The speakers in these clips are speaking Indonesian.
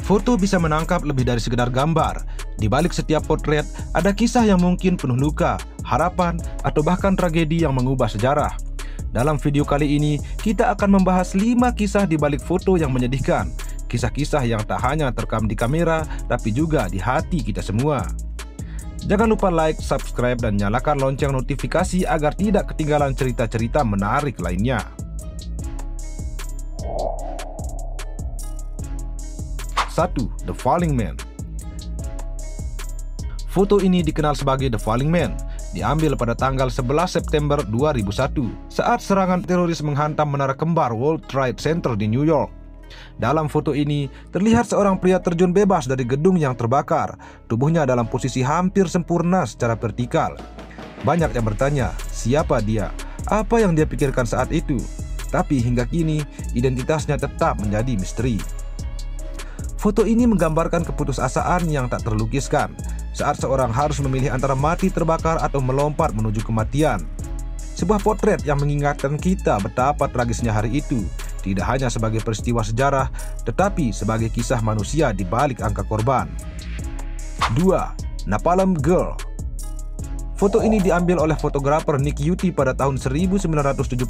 Foto bisa menangkap lebih dari sekedar gambar. Di balik setiap potret, ada kisah yang mungkin penuh luka, harapan, atau bahkan tragedi yang mengubah sejarah. Dalam video kali ini, kita akan membahas 5 kisah di balik foto yang menyedihkan. Kisah-kisah yang tak hanya terekam di kamera, tapi juga di hati kita semua. Jangan lupa like, subscribe, dan nyalakan lonceng notifikasi agar tidak ketinggalan cerita-cerita menarik lainnya. 1. The Falling Man. Foto ini dikenal sebagai The Falling Man, diambil pada tanggal 11 September 2001 saat serangan teroris menghantam menara kembar World Trade Center di New York. Dalam foto ini, terlihat seorang pria terjun bebas dari gedung yang terbakar, tubuhnya dalam posisi hampir sempurna secara vertikal. Banyak yang bertanya, siapa dia? Apa yang dia pikirkan saat itu? Tapi hingga kini, identitasnya tetap menjadi misteri. Foto ini menggambarkan keputusasaan yang tak terlukiskan saat seorang harus memilih antara mati terbakar atau melompat menuju kematian. Sebuah potret yang mengingatkan kita betapa tragisnya hari itu, tidak hanya sebagai peristiwa sejarah, tetapi sebagai kisah manusia di balik angka korban. 2. Napalm Girl. Foto ini diambil oleh fotografer Nick Yuti pada tahun 1972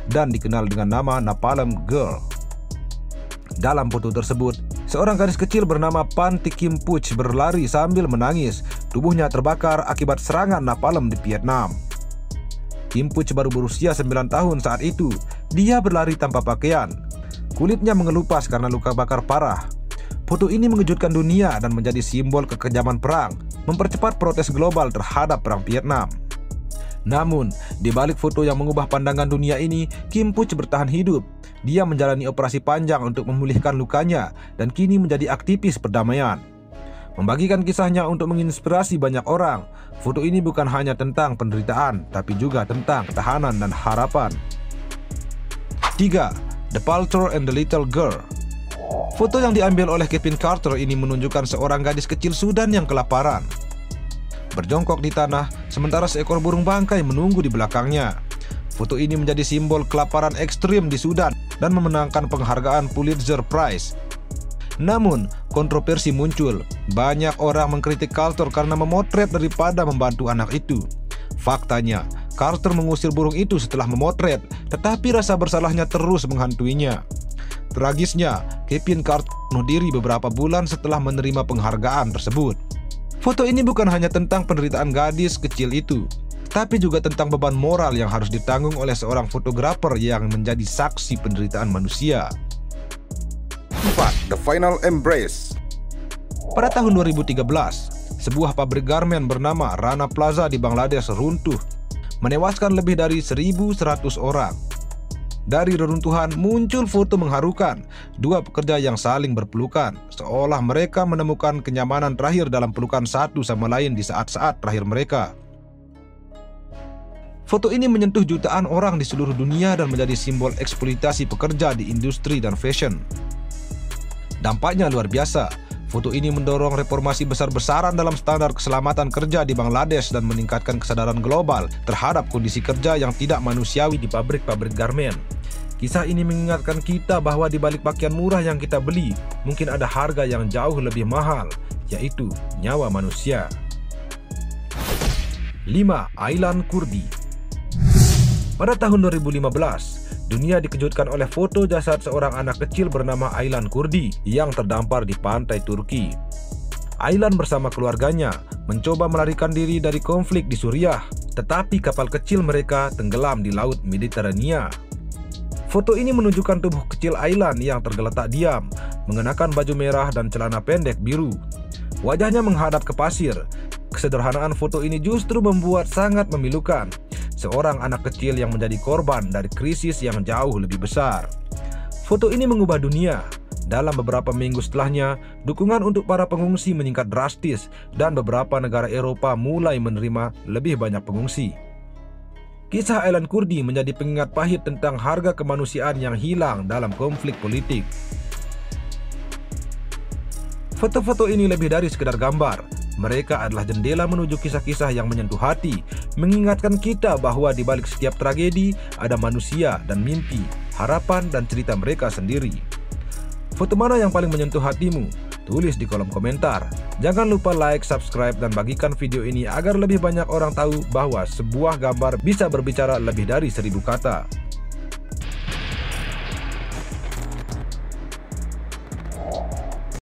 dan dikenal dengan nama Napalm Girl. Dalam foto tersebut, seorang gadis kecil bernama Panti Kim Puch berlari sambil menangis. Tubuhnya terbakar akibat serangan napalm di Vietnam. Kim Puch baru berusia 9 tahun saat itu. Dia berlari tanpa pakaian. Kulitnya mengelupas karena luka bakar parah. Foto ini mengejutkan dunia dan menjadi simbol kekejaman perang, mempercepat protes global terhadap perang Vietnam. Namun, di balik foto yang mengubah pandangan dunia ini, Kim Puch bertahan hidup. Dia menjalani operasi panjang untuk memulihkan lukanya dan kini menjadi aktivis perdamaian. Membagikan kisahnya untuk menginspirasi banyak orang, foto ini bukan hanya tentang penderitaan, tapi juga tentang ketahanan dan harapan. 3. The Vulture and the Little Girl. Foto yang diambil oleh Kevin Carter ini menunjukkan seorang gadis kecil Sudan yang kelaparan. Berjongkok di tanah, sementara seekor burung bangkai menunggu di belakangnya. Foto ini menjadi simbol kelaparan ekstrim di Sudan dan memenangkan penghargaan Pulitzer Prize. Namun, kontroversi muncul. Banyak orang mengkritik Carter karena memotret daripada membantu anak itu. Faktanya, Carter mengusir burung itu setelah memotret, tetapi rasa bersalahnya terus menghantuinya. Tragisnya, Kevin Carter bunuh diri beberapa bulan setelah menerima penghargaan tersebut. Foto ini bukan hanya tentang penderitaan gadis kecil itu, tapi juga tentang beban moral yang harus ditanggung oleh seorang fotografer yang menjadi saksi penderitaan manusia. 4. The Final Embrace. Pada tahun 2013, sebuah pabrik garmen bernama Rana Plaza di Bangladesh runtuh, menewaskan lebih dari 1.100 orang. Dari reruntuhan muncul foto mengharukan, dua pekerja yang saling berpelukan, seolah mereka menemukan kenyamanan terakhir dalam pelukan satu sama lain di saat-saat terakhir mereka. Foto ini menyentuh jutaan orang di seluruh dunia dan menjadi simbol eksploitasi pekerja di industri dan fashion. Dampaknya luar biasa. Foto ini mendorong reformasi besar-besaran dalam standar keselamatan kerja di Bangladesh dan meningkatkan kesadaran global terhadap kondisi kerja yang tidak manusiawi di pabrik-pabrik garmen. Kisah ini mengingatkan kita bahwa di balik pakaian murah yang kita beli, mungkin ada harga yang jauh lebih mahal, yaitu nyawa manusia. 5. Aylan Kurdi. Pada tahun 2015, dunia dikejutkan oleh foto jasad seorang anak kecil bernama Aylan Kurdi yang terdampar di pantai Turki. Aylan bersama keluarganya mencoba melarikan diri dari konflik di Suriah, tetapi kapal kecil mereka tenggelam di Laut Mediterania. Foto ini menunjukkan tubuh kecil Aylan yang tergeletak diam, mengenakan baju merah dan celana pendek biru. Wajahnya menghadap ke pasir. Kesederhanaan foto ini justru membuat sangat memilukan. Seorang anak kecil yang menjadi korban dari krisis yang jauh lebih besar. Foto ini mengubah dunia. Dalam beberapa minggu setelahnya, dukungan untuk para pengungsi meningkat drastis dan beberapa negara Eropa mulai menerima lebih banyak pengungsi. Kisah Aylan Kurdi menjadi pengingat pahit tentang harga kemanusiaan yang hilang dalam konflik politik. Foto-foto ini lebih dari sekedar gambar. Mereka adalah jendela menuju kisah-kisah yang menyentuh hati, mengingatkan kita bahwa di balik setiap tragedi ada manusia dan mimpi, harapan dan cerita mereka sendiri. Foto mana yang paling menyentuh hatimu? Tulis di kolom komentar. Jangan lupa like, subscribe, dan bagikan video ini agar lebih banyak orang tahu bahwa sebuah gambar bisa berbicara lebih dari 1000 kata.